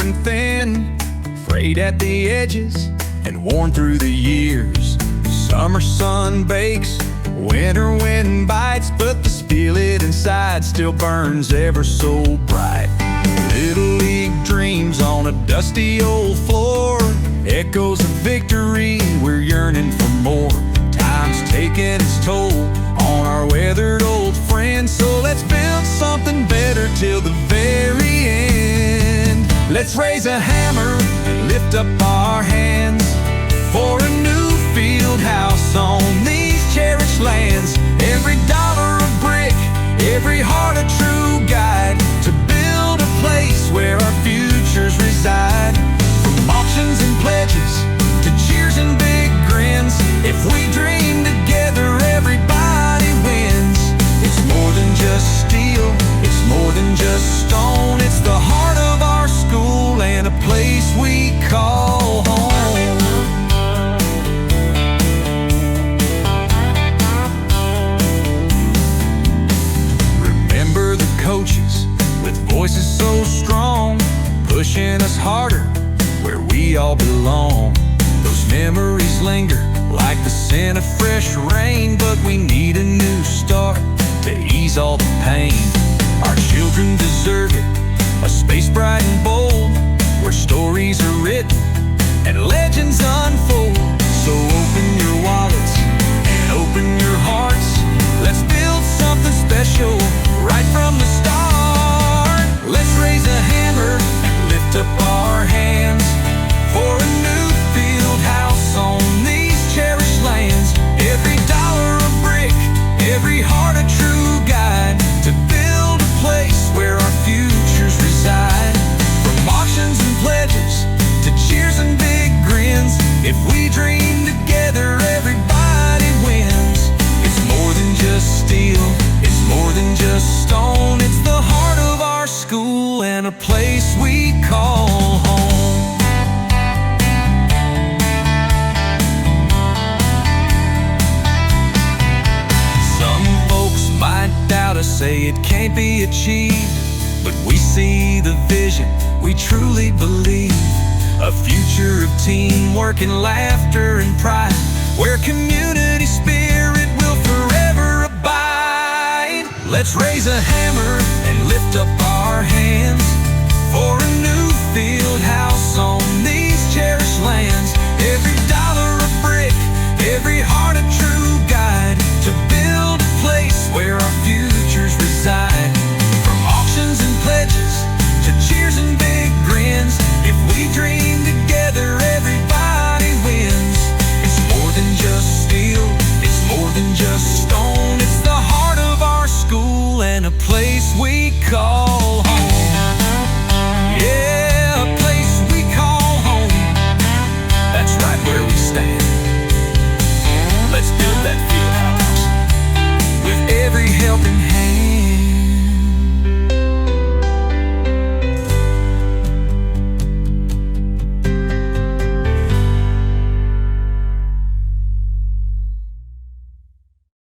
and thin, frayed at the edges and worn through the years. Summer sun bakes, winter wind bites, but the spirit inside still burns ever so bright. Little league dreams on a dusty old floor, echoes of victory, we're yearning for more. Time's taking its toll on our weathered old friends, so let's build something better till the very end. Let's raise a hammer and lift up our hands for a new field house on these cherished lands. Every dollar a brick, every heart a true guide, to build a place where our futures reside. From auctions and pledges to cheers and big grins, if we dream together, everybody wins. It's more than just steel, it's more than just stone. It's the heart of our school and a place we call home. Remember the coaches with voices so strong, pushing us harder where we all belong. Those memories linger like the scent of fresh rain, but we need a new start to ease all the pain. Our children deserve it, a space bright and bold, where stories are written and legends unfold. So open your wallets and open your hearts, let's build something special right from the start. Let's raise a hammer and lift up our hands for a new field house on these cherished lands. Every dollar a brick, every heart a true guide, to build a place where our futures reside. From auctions and pledges to cheers and big grins, if we dream together, everybody wins. It's more than just steel, it's more than just stone. It's the heart of our school and a place we call home. Might doubt us, say it can't be achieved, but we see the vision, we truly believe. A future of teamwork and laughter and pride, where community spirit will forever abide. Let's raise a hammer and lift up our hands for a new field house on these cherished lands. Every